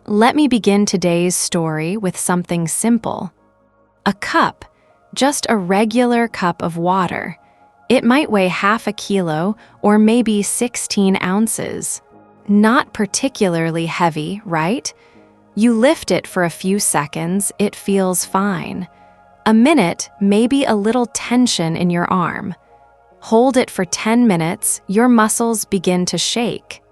Let me begin today's story with something simple. A cup, just a regular cup of water. It might weigh half a kilo or maybe 16 ounces. Not particularly heavy, right? You lift it for a few seconds, it feels fine. A minute, maybe a little tension in your arm. Hold it for 10 minutes, your muscles begin to shake.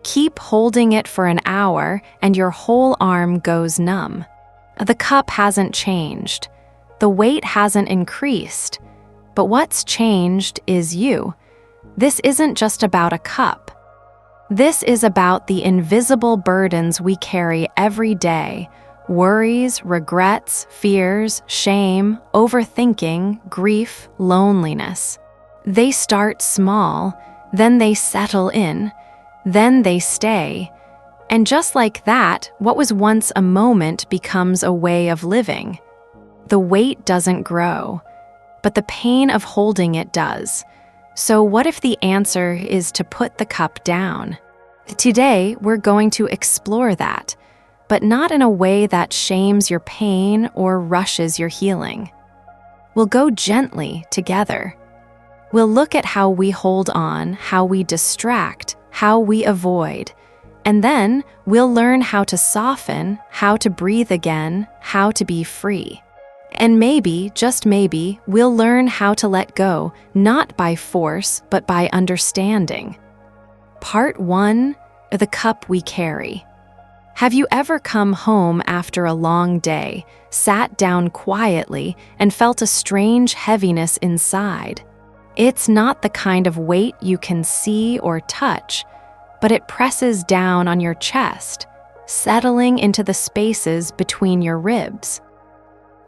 Keep holding it for an hour and your whole arm goes numb. The cup hasn't changed. The weight hasn't increased. But what's changed is you. This isn't just about a cup. This is about the invisible burdens we carry every day: worries, regrets, fears, shame, overthinking, grief, loneliness. They start small, then they settle in, then they stay. And just like that, what was once a moment becomes a way of living. The weight doesn't grow, but the pain of holding it does. So what if the answer is to put the cup down? Today, we're going to explore that, but not in a way that shames your pain or rushes your healing. We'll go gently together. We'll look at how we hold on, how we distract, how we avoid, and then we'll learn how to soften, how to breathe again, how to be free. And maybe, just maybe, we'll learn how to let go, not by force, but by understanding. Part 1, the cup we carry. Have you ever come home after a long day, sat down quietly, and felt a strange heaviness inside? It's not the kind of weight you can see or touch, but it presses down on your chest, settling into the spaces between your ribs.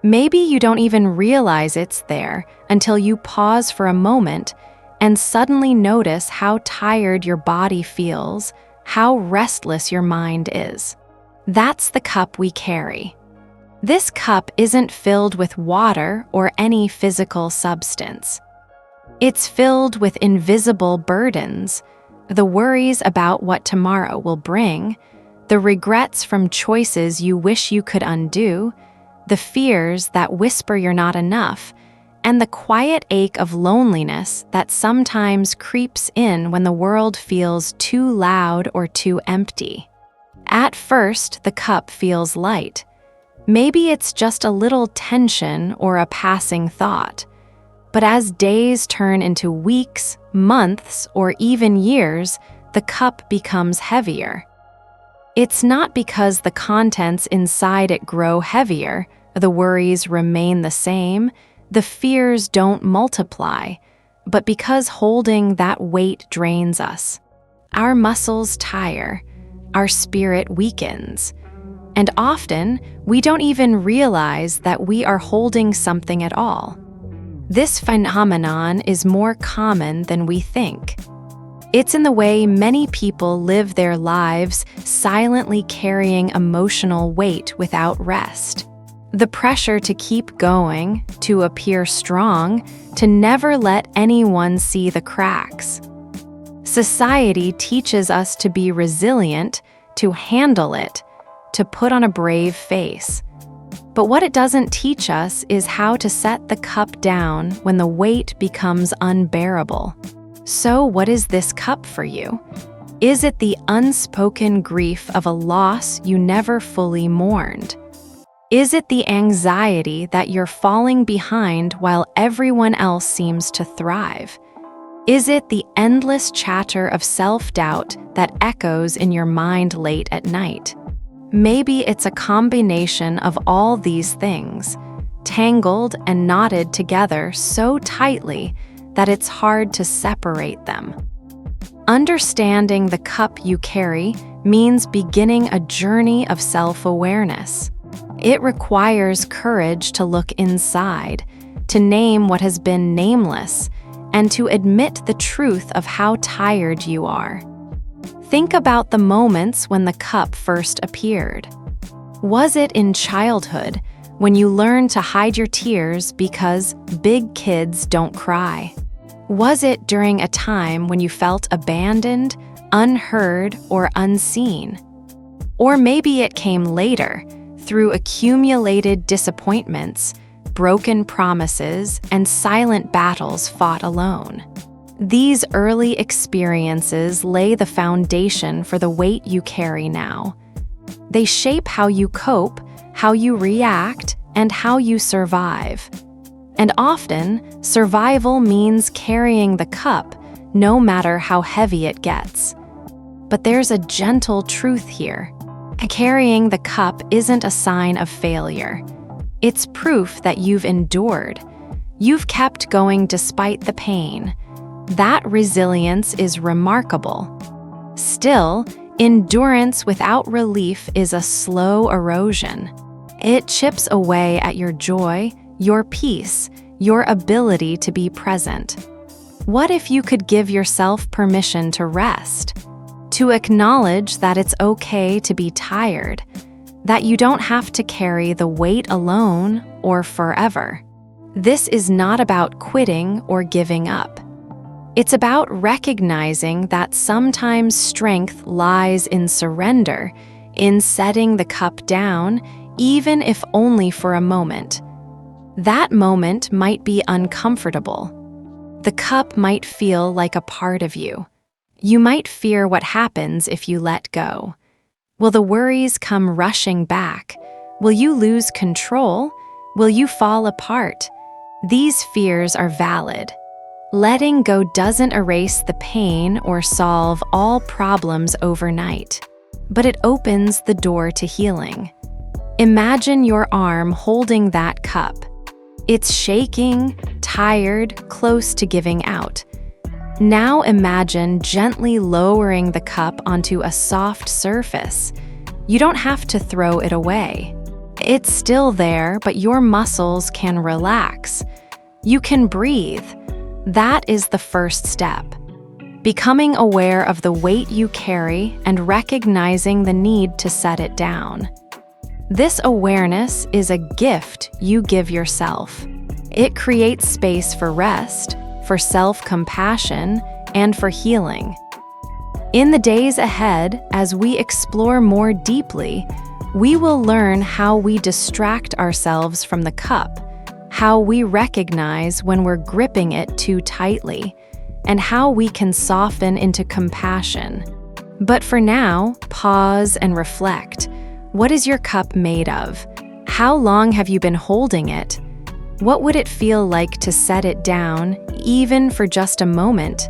Maybe you don't even realize it's there until you pause for a moment and suddenly notice how tired your body feels, how restless your mind is. That's the cup we carry. This cup isn't filled with water or any physical substance. It's filled with invisible burdens, the worries about what tomorrow will bring, the regrets from choices you wish you could undo, the fears that whisper you're not enough, and the quiet ache of loneliness that sometimes creeps in when the world feels too loud or too empty. At first, the cup feels light. Maybe it's just a little tension or a passing thought. But as days turn into weeks, months, or even years, the cup becomes heavier. It's not because the contents inside it grow heavier, the worries remain the same, the fears don't multiply, but because holding that weight drains us. Our muscles tire, our spirit weakens, and often we don't even realize that we are holding something at all. This phenomenon is more common than we think. It's in the way many people live their lives silently carrying emotional weight without rest. The pressure to keep going, to appear strong, to never let anyone see the cracks. Society teaches us to be resilient, to handle it, to put on a brave face. But what it doesn't teach us is how to set the cup down when the weight becomes unbearable. So what is this cup for you? Is it the unspoken grief of a loss you never fully mourned? Is it the anxiety that you're falling behind while everyone else seems to thrive? Is it the endless chatter of self-doubt that echoes in your mind late at night? Maybe it's a combination of all these things, tangled and knotted together so tightly that it's hard to separate them. Understanding the cup you carry means beginning a journey of self-awareness. It requires courage to look inside, to name what has been nameless, and to admit the truth of how tired you are. Think about the moments when the cup first appeared. Was it in childhood, when you learned to hide your tears because big kids don't cry? Was it during a time when you felt abandoned, unheard, or unseen? Or maybe it came later, through accumulated disappointments, broken promises, and silent battles fought alone. These early experiences lay the foundation for the weight you carry now. They shape how you cope, how you react, and how you survive. And often, survival means carrying the cup, no matter how heavy it gets. But there's a gentle truth here. Carrying the cup isn't a sign of failure. It's proof that you've endured. You've kept going despite the pain. That resilience is remarkable. Still, endurance without relief is a slow erosion. It chips away at your joy, your peace, your ability to be present. What if you could give yourself permission to rest? To acknowledge that it's okay to be tired, that you don't have to carry the weight alone or forever. This is not about quitting or giving up. It's about recognizing that sometimes strength lies in surrender, in setting the cup down, even if only for a moment. That moment might be uncomfortable. The cup might feel like a part of you. You might fear what happens if you let go. Will the worries come rushing back? Will you lose control? Will you fall apart? These fears are valid. Letting go doesn't erase the pain or solve all problems overnight, but it opens the door to healing. Imagine your arm holding that cup. It's shaking, tired, close to giving out. Now imagine gently lowering the cup onto a soft surface. You don't have to throw it away. It's still there, but your muscles can relax. You can breathe. That is the first step. Becoming aware of the weight you carry and recognizing the need to set it down. This awareness is a gift you give yourself. It creates space for rest, for self-compassion, and for healing. In the days ahead, as we explore more deeply, we will learn how we distract ourselves from the cup, how we recognize when we're gripping it too tightly, and how we can soften into compassion. But for now, pause and reflect. What is your cup made of? How long have you been holding it? What would it feel like to set it down, even for just a moment?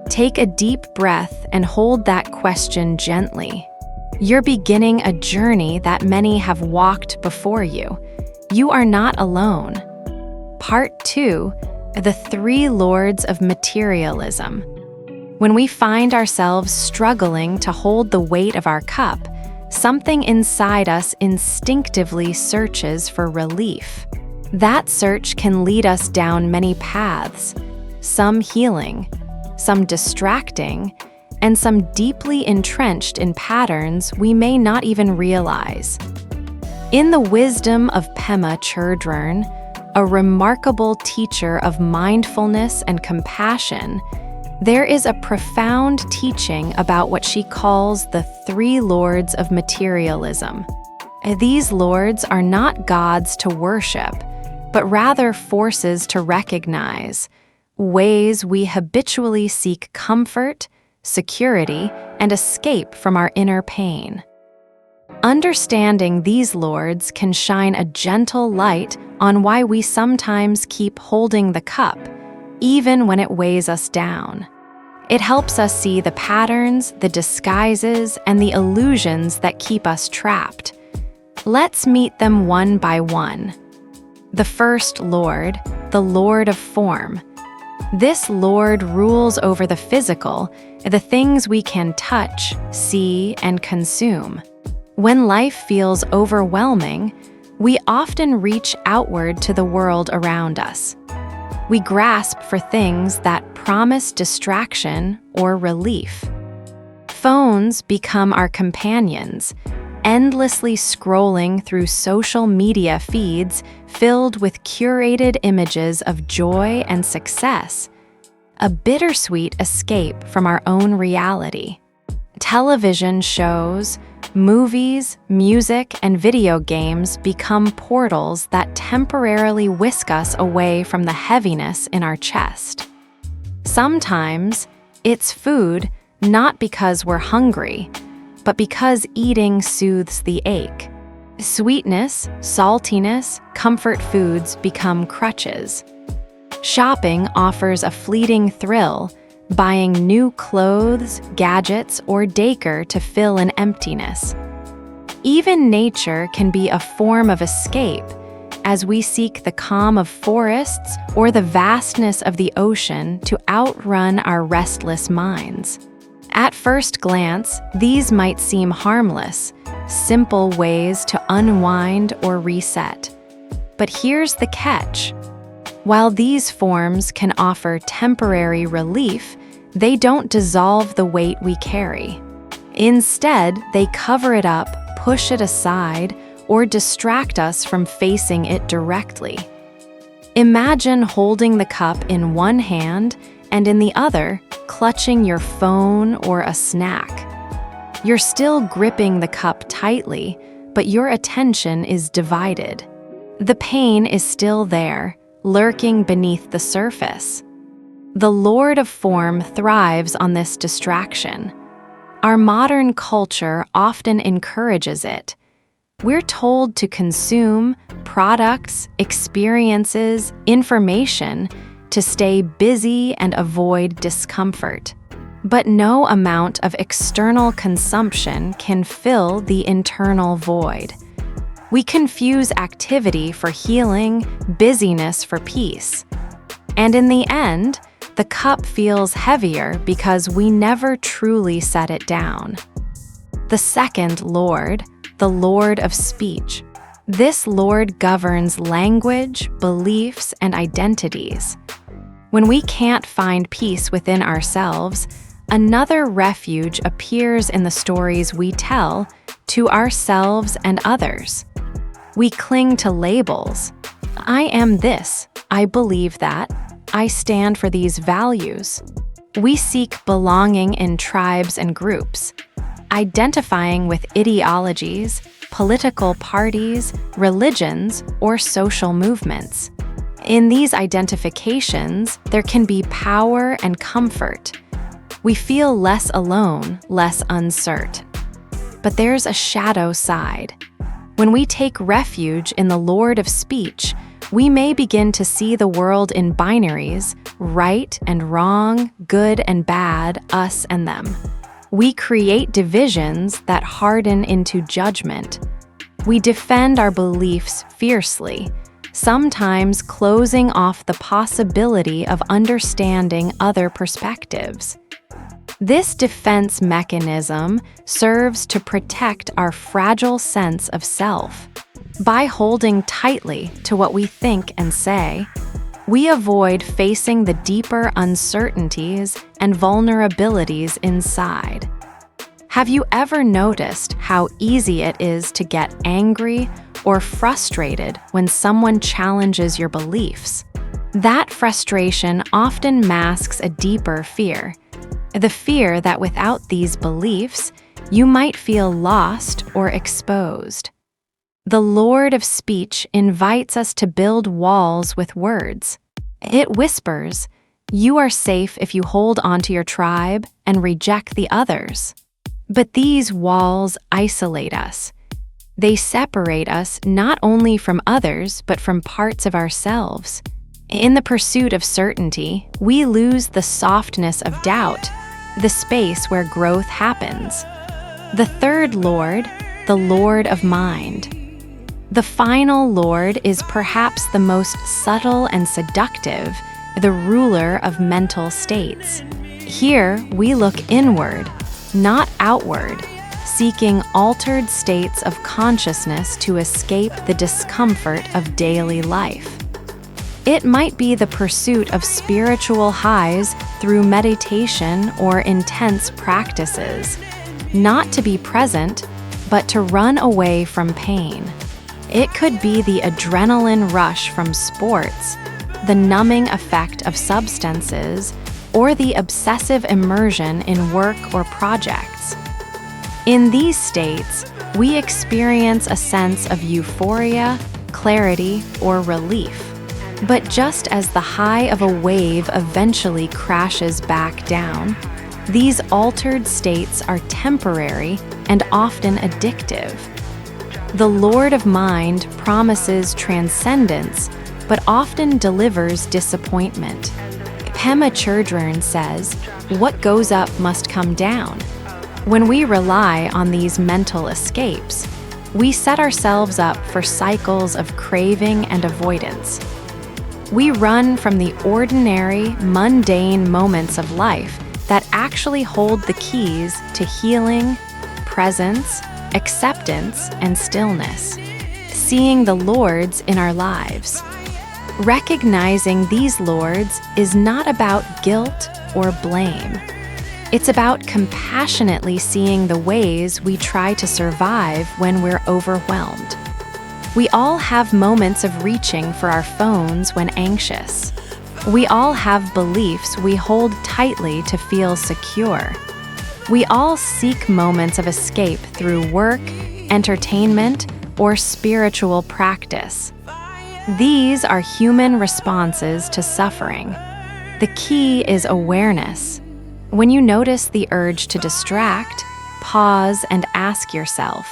Take a deep breath and hold that question gently. You're beginning a journey that many have walked before you. You are not alone. Part 2, the 3 Lords of Materialism. When we find ourselves struggling to hold the weight of our cup, something inside us instinctively searches for relief. That search can lead us down many paths, some healing, some distracting, and some deeply entrenched in patterns we may not even realize. In the wisdom of Pema Chödrön, a remarkable teacher of mindfulness and compassion, there is a profound teaching about what she calls the 3 Lords of Materialism. These lords are not gods to worship, but rather forces to recognize, ways we habitually seek comfort, security, and escape from our inner pain. Understanding these lords can shine a gentle light on why we sometimes keep holding the cup, even when it weighs us down. It helps us see the patterns, the disguises, and the illusions that keep us trapped. Let's meet them one by one. The first Lord, the Lord of Form. This Lord rules over the physical, the things we can touch, see, and consume. When life feels overwhelming, we often reach outward to the world around us. We grasp for things that promise distraction or relief. Phones become our companions, endlessly scrolling through social media feeds filled with curated images of joy and success, a bittersweet escape from our own reality. Television shows, Movies, music, and video games become portals that temporarily whisk us away from the heaviness in our chest. Sometimes, it's food not because we're hungry, but because eating soothes the ache. Sweetness, saltiness, comfort foods become crutches. Shopping offers a fleeting thrill, buying new clothes, gadgets, or decor to fill an emptiness. Even nature can be a form of escape as we seek the calm of forests or the vastness of the ocean to outrun our restless minds. At first glance, these might seem harmless, simple ways to unwind or reset. But here's the catch. While these forms can offer temporary relief, they don't dissolve the weight we carry. Instead, they cover it up, push it aside, or distract us from facing it directly. Imagine holding the cup in one hand and in the other, clutching your phone or a snack. You're still gripping the cup tightly, but your attention is divided. The pain is still there, lurking beneath the surface. The Lord of Form thrives on this distraction. Our modern culture often encourages it. We're told to consume products, experiences, information to stay busy and avoid discomfort. But no amount of external consumption can fill the internal void. We confuse activity for healing, busyness for peace. And in the end, the cup feels heavier because we never truly set it down. The second Lord, the Lord of Speech. This Lord governs language, beliefs, and identities. When we can't find peace within ourselves, another refuge appears in the stories we tell to ourselves and others. We cling to labels. I am this, I believe that, I stand for these values. We seek belonging in tribes and groups, identifying with ideologies, political parties, religions, or social movements. In these identifications, there can be power and comfort. We feel less alone, less uncertain. But there's a shadow side. When we take refuge in the Lord of Speech, we may begin to see the world in binaries, right and wrong, good and bad, us and them. We create divisions that harden into judgment. We defend our beliefs fiercely, sometimes closing off the possibility of understanding other perspectives. This defense mechanism serves to protect our fragile sense of self. By holding tightly to what we think and say, we avoid facing the deeper uncertainties and vulnerabilities inside. Have you ever noticed how easy it is to get angry or frustrated when someone challenges your beliefs? That frustration often masks a deeper fear. The fear that without these beliefs, you might feel lost or exposed. The Lord of Speech invites us to build walls with words. It whispers, "You are safe if you hold onto your tribe and reject the others." But these walls isolate us. They separate us not only from others, but from parts of ourselves. In the pursuit of certainty, we lose the softness of doubt, the space where growth happens. The third Lord, the Lord of Mind. The final Lord is perhaps the most subtle and seductive, the ruler of mental states. Here, we look inward, not outward, seeking altered states of consciousness to escape the discomfort of daily life. It might be the pursuit of spiritual highs through meditation or intense practices, not to be present, but to run away from pain. It could be the adrenaline rush from sports, the numbing effect of substances, or the obsessive immersion in work or projects. In these states, we experience a sense of euphoria, clarity, or relief. But just as the high of a wave eventually crashes back down, these altered states are temporary and often addictive. The Lord of Mind promises transcendence, but often delivers disappointment. Pema Chödrön says, "What goes up must come down." When we rely on these mental escapes, we set ourselves up for cycles of craving and avoidance. We run from the ordinary, mundane moments of life that actually hold the keys to healing, presence, acceptance, and stillness, seeing the Lords in our lives. Recognizing these Lords is not about guilt or blame. It's about compassionately seeing the ways we try to survive when we're overwhelmed. We all have moments of reaching for our phones when anxious. We all have beliefs we hold tightly to feel secure. We all seek moments of escape through work, entertainment, or spiritual practice. These are human responses to suffering. The key is awareness. When you notice the urge to distract, pause and ask yourself,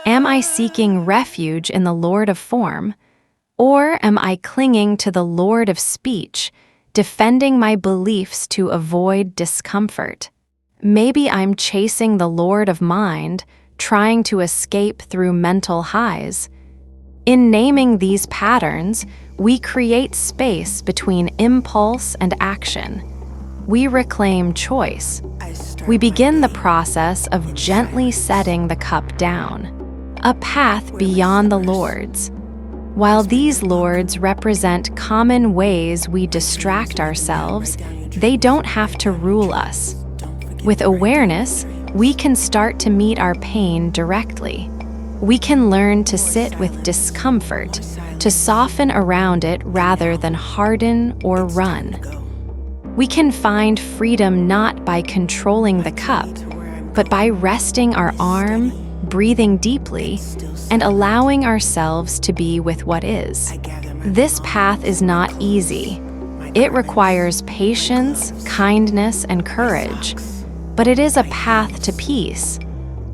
am I seeking refuge in the Lord of Form, or am I clinging to the Lord of Speech, defending my beliefs to avoid discomfort? Maybe I'm chasing the Lord of Mind, trying to escape through mental highs. In naming these patterns, we create space between impulse and action. We reclaim choice. We begin the process of gently setting the cup down, a path beyond the Lords. While these Lords represent common ways we distract ourselves, they don't have to rule us. With awareness, we can start to meet our pain directly. We can learn to sit with discomfort, to soften around it rather than harden or run. We can find freedom not by controlling the cup, but by resting our arm, breathing deeply, and allowing ourselves to be with what is. This path is not easy. It requires patience, kindness, and courage, but it is a path to peace.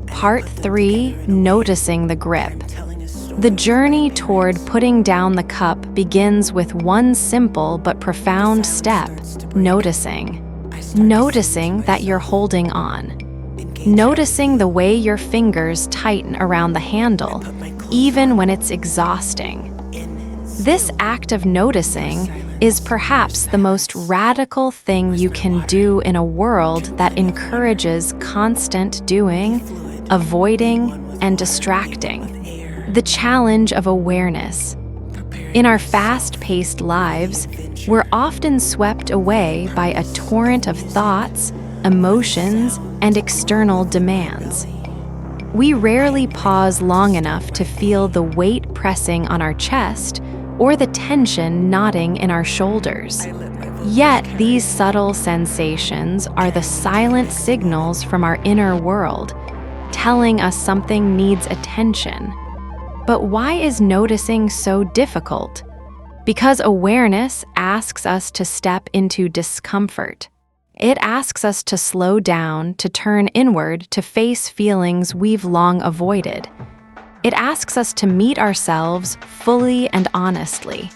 Part 3, Noticing the Grip. The journey toward putting down the cup begins with one simple but profound step, noticing. Noticing that you're holding on. Noticing the way your fingers tighten around the handle, even when it's exhausting. This act of noticing is perhaps the most radical thing you can do in a world that encourages constant doing, avoiding, and distracting. The challenge of awareness. In our fast-paced lives, we're often swept away by a torrent of thoughts, emotions, and external demands. We rarely pause long enough to feel the weight pressing on our chest or the tension knotting in our shoulders. Yet these subtle sensations are the silent signals from our inner world, telling us something needs attention. But why is noticing so difficult? Because awareness asks us to step into discomfort. It asks us to slow down, to turn inward, to face feelings we've long avoided. It asks us to meet ourselves fully and honestly.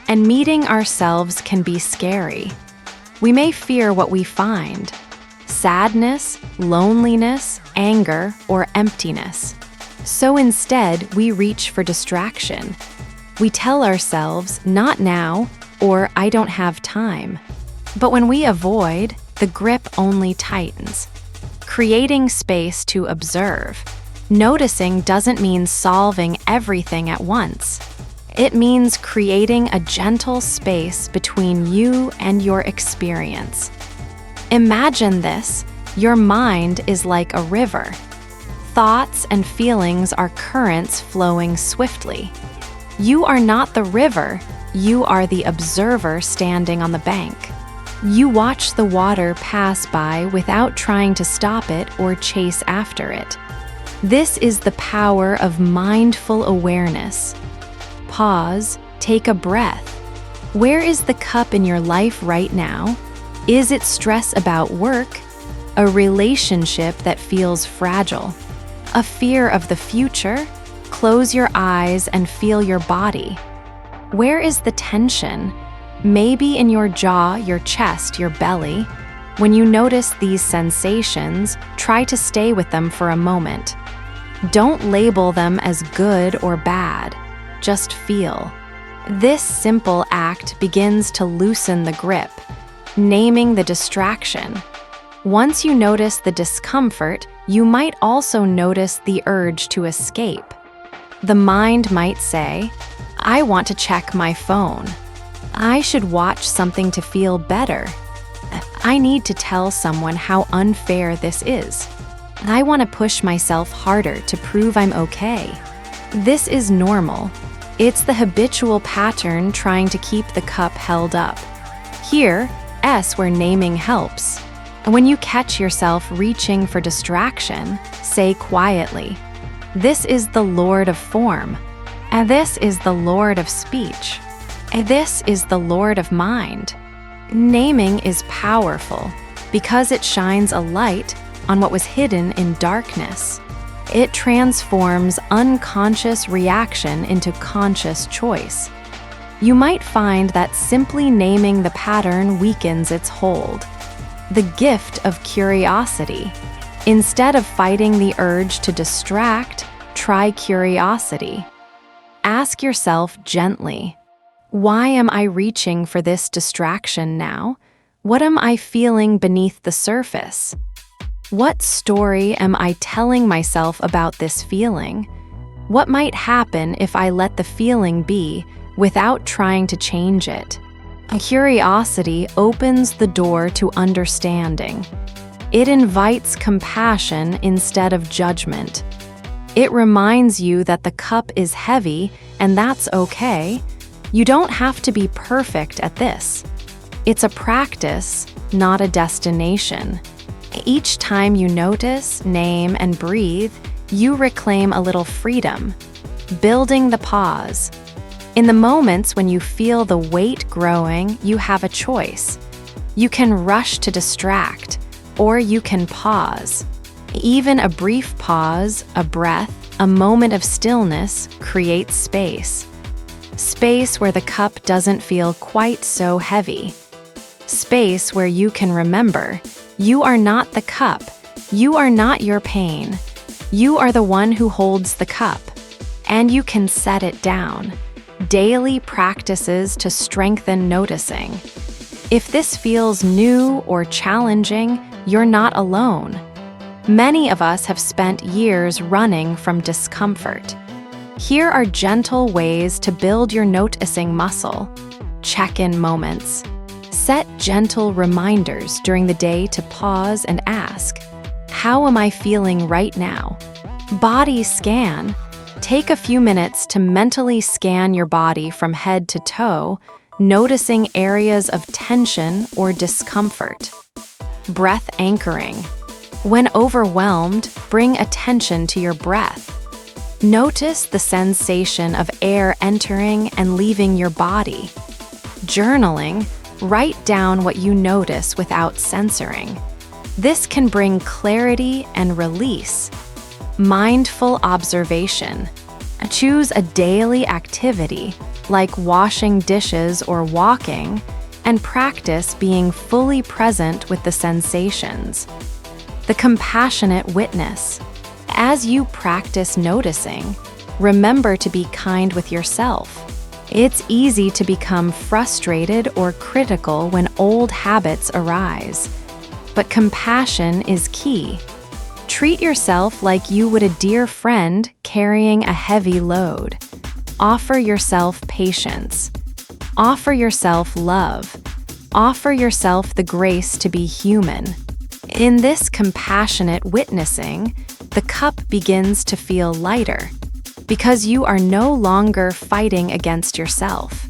And meeting ourselves can be scary. We may fear what we find: sadness, loneliness, anger, or emptiness. So instead, we reach for distraction. We tell ourselves, not now, or I don't have time. But when we avoid, the grip only tightens. Creating space to observe. Noticing doesn't mean solving everything at once. It means creating a gentle space between you and your experience. Imagine this: your mind is like a river. Thoughts and feelings are currents flowing swiftly. You are not the river, you are the observer standing on the bank. You watch the water pass by without trying to stop it or chase after it. This is the power of mindful awareness. Pause, take a breath. Where is the cup in your life right now? Is it stress about work? A relationship that feels fragile? A fear of the future? Close your eyes and feel your body. Where is the tension? Maybe in your jaw, your chest, your belly. When you notice these sensations, try to stay with them for a moment. Don't label them as good or bad. Just feel. This simple act begins to loosen the grip, naming the distraction. Once you notice the discomfort, you might also notice the urge to escape. The mind might say, I want to check my phone. I should watch something to feel better. I need to tell someone how unfair this is. I want to push myself harder to prove I'm okay. This is normal. It's the habitual pattern trying to keep the cup held up. Here, where naming helps. When you catch yourself reaching for distraction, say quietly, this is the Lord of form, and this is the Lord of speech, and this is the Lord of mind. Naming is powerful because it shines a light on what was hidden in darkness. It transforms unconscious reaction into conscious choice. You might find that simply naming the pattern weakens its hold. The gift of curiosity. Instead of fighting the urge to distract, try curiosity. Ask yourself gently, why am I reaching for this distraction now? What am I feeling beneath the surface? What story am I telling myself about this feeling? What might happen if I let the feeling be without trying to change it? Curiosity opens the door to understanding. It invites compassion instead of judgment. It reminds you that the cup is heavy, and that's okay. You don't have to be perfect at this. It's a practice, not a destination. Each time you notice, name, and breathe, you reclaim a little freedom, building the pause. In the moments when you feel the weight growing, you have a choice. You can rush to distract, or you can pause. Even a brief pause, a breath, a moment of stillness creates space. Space where the cup doesn't feel quite so heavy. Space where you can remember, you are not the cup. You are not your pain. You are the one who holds the cup. And you can set it down. Daily practices to strengthen noticing. If this feels new or challenging, you're not alone. Many of us have spent years running from discomfort. Here are gentle ways to build your noticing muscle. Check-in moments. Set gentle reminders during the day to pause and ask, how am I feeling right now? Body scan. Take a few minutes to mentally scan your body from head to toe, noticing areas of tension or discomfort. Breath anchoring. When overwhelmed, bring attention to your breath. Notice the sensation of air entering and leaving your body. Journaling. Write down what you notice without censoring. This can bring clarity and release. Mindful observation. Choose a daily activity, like washing dishes or walking, and practice being fully present with the sensations. The compassionate witness. As you practice noticing, remember to be kind with yourself. It's easy to become frustrated or critical when old habits arise. But compassion is key. Treat yourself like you would a dear friend carrying a heavy load. Offer yourself patience. Offer yourself love. Offer yourself the grace to be human. In this compassionate witnessing, the cup begins to feel lighter because you are no longer fighting against yourself.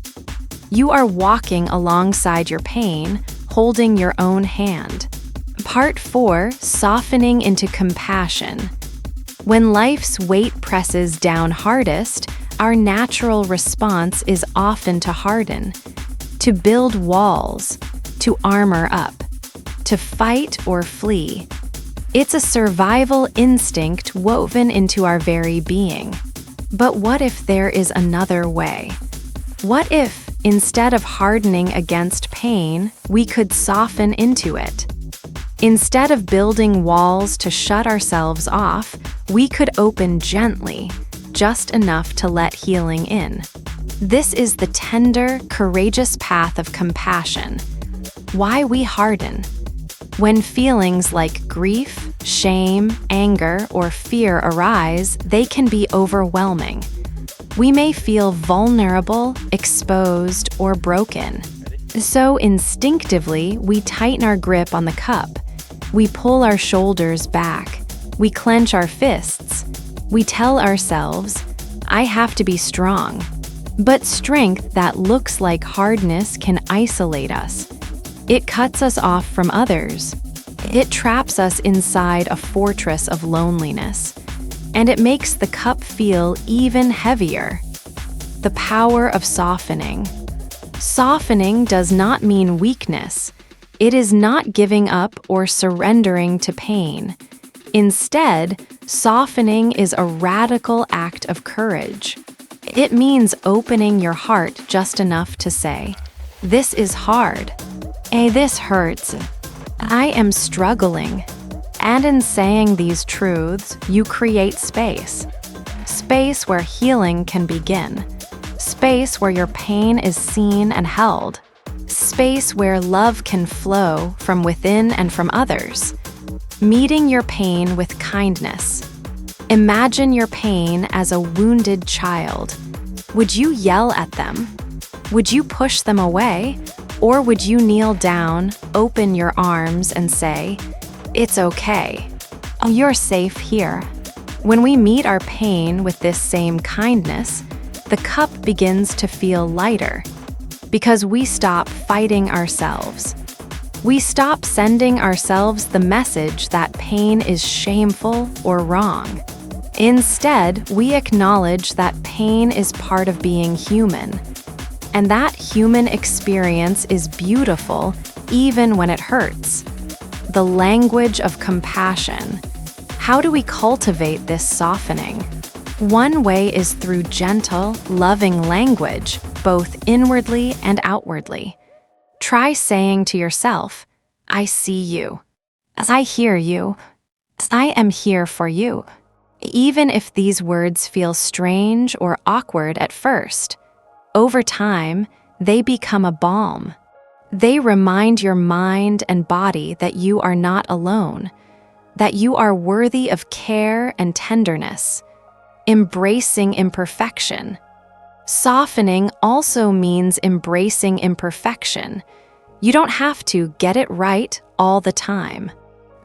You are walking alongside your pain, holding your own hand. Part 4, softening into compassion. When life's weight presses down hardest, our natural response is often to harden, to build walls, to armor up, to fight or flee. It's a survival instinct woven into our very being. But what if there is another way? What if, instead of hardening against pain, we could soften into it? Instead of building walls to shut ourselves off, we could open gently, just enough to let healing in. This is the tender, courageous path of compassion. Why we harden. When feelings like grief, shame, anger, or fear arise, they can be overwhelming. We may feel vulnerable, exposed, or broken. So instinctively, we tighten our grip on the cup. We pull our shoulders back. We clench our fists. We tell ourselves, I have to be strong. But strength that looks like hardness can isolate us. It cuts us off from others. It traps us inside a fortress of loneliness. And it makes the cup feel even heavier. The power of softening. Softening does not mean weakness. It is not giving up or surrendering to pain. Instead, softening is a radical act of courage. It means opening your heart just enough to say, this is hard. This hurts. I am struggling. And in saying these truths, you create space. Space where healing can begin. Space where your pain is seen and held. Space where love can flow from within and from others. Meeting your pain with kindness. Imagine your pain as a wounded child. Would you yell at them? Would you push them away? Or would you kneel down, open your arms, and say, it's okay. You're safe here. When we meet our pain with this same kindness, the cup begins to feel lighter because we stop fighting ourselves. We stop sending ourselves the message that pain is shameful or wrong. Instead, we acknowledge that pain is part of being human, and that human experience is beautiful even when it hurts. The language of compassion. How do we cultivate this softening? One way is through gentle, loving language, both inwardly and outwardly. Try saying to yourself, I see you. I hear you. I am here for you. Even if these words feel strange or awkward at first, over time, they become a balm. They remind your mind and body that you are not alone, that you are worthy of care and tenderness. Embracing imperfection. Softening also means embracing imperfection. You don't have to get it right all the time.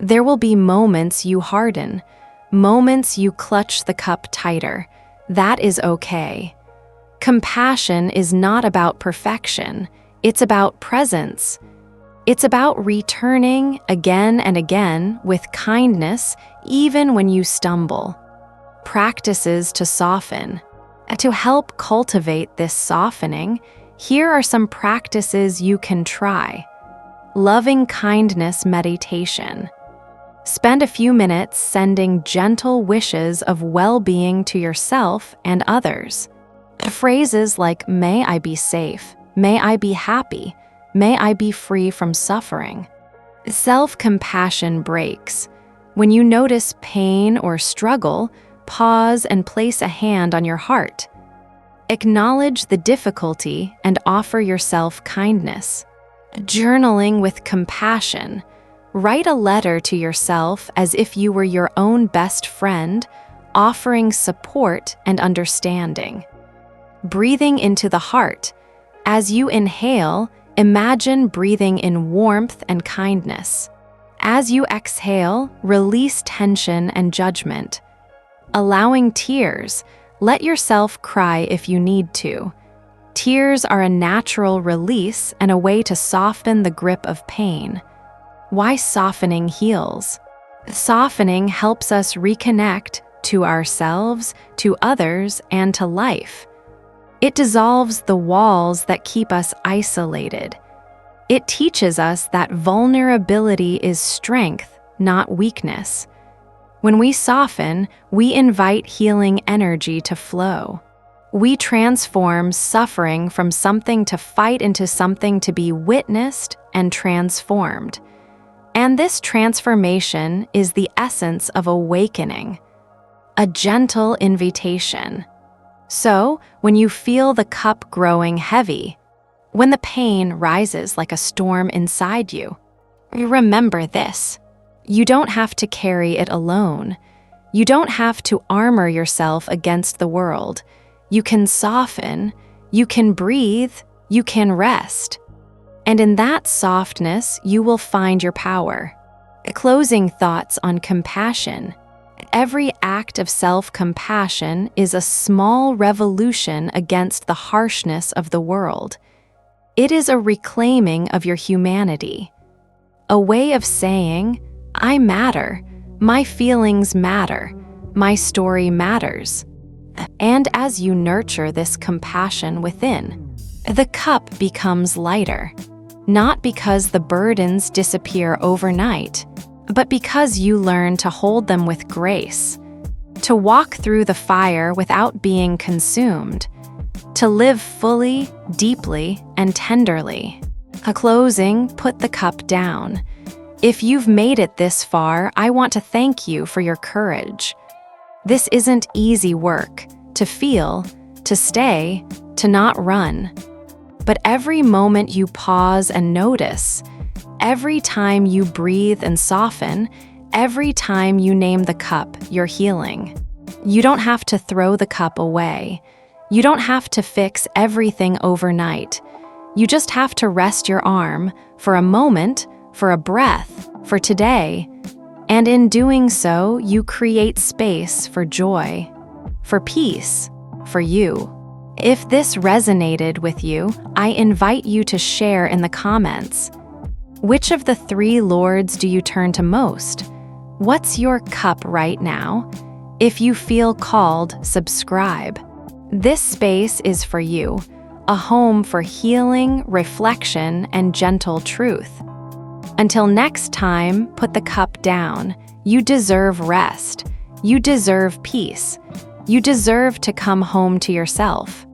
There will be moments you harden, moments you clutch the cup tighter. That is okay. Compassion is not about perfection. It's about presence. It's about returning again and again with kindness, even when you stumble. Practices to soften. To help cultivate this softening, here are some practices you can try. Loving kindness meditation. Spend a few minutes sending gentle wishes of well-being to yourself and others. Phrases like, may I be safe, may I be happy, may I be free from suffering. Self-compassion breaks. When you notice pain or struggle, pause and place a hand on your heart. Acknowledge the difficulty and offer yourself kindness. Journaling with compassion. Write a letter to yourself as if you were your own best friend, offering support and understanding. Breathing into the heart. As you inhale, imagine breathing in warmth and kindness. As you exhale, release tension and judgment. Allowing tears. Let yourself cry if you need to. Tears are a natural release and a way to soften the grip of pain. Why softening heals? Softening helps us reconnect to ourselves, to others, and to life. It dissolves the walls that keep us isolated. It teaches us that vulnerability is strength, not weakness. When we soften, we invite healing energy to flow. We transform suffering from something to fight into something to be witnessed and transformed. And this transformation is the essence of awakening, a gentle invitation. So, when you feel the cup growing heavy, when the pain rises like a storm inside you, remember this. You don't have to carry it alone. You don't have to armor yourself against the world. You can soften, you can breathe, you can rest. And in that softness, you will find your power. Closing thoughts on compassion. Every act of self-compassion is a small revolution against the harshness of the world. It is a reclaiming of your humanity. A way of saying, I matter, my feelings matter, my story matters. And as you nurture this compassion within, the cup becomes lighter. Not because the burdens disappear overnight, but because you learn to hold them with grace, to walk through the fire without being consumed, to live fully, deeply, and tenderly. A closing, put the cup down. If you've made it this far, I want to thank you for your courage. This isn't easy work, to feel, to stay, to not run. But every moment you pause and notice, every time you breathe and soften, every time you name the cup, you're healing. You don't have to throw the cup away. You don't have to fix everything overnight. You just have to rest your arm for a moment, for a breath, for today. And in doing so, you create space for joy, for peace, for you. If this resonated with you, I invite you to share in the comments. Which of the 3 Lords do you turn to most? What's your cup right now? If you feel called, subscribe. This space is for you, a home for healing, reflection, and gentle truth. Until next time, put the cup down. You deserve rest. You deserve peace. You deserve to come home to yourself.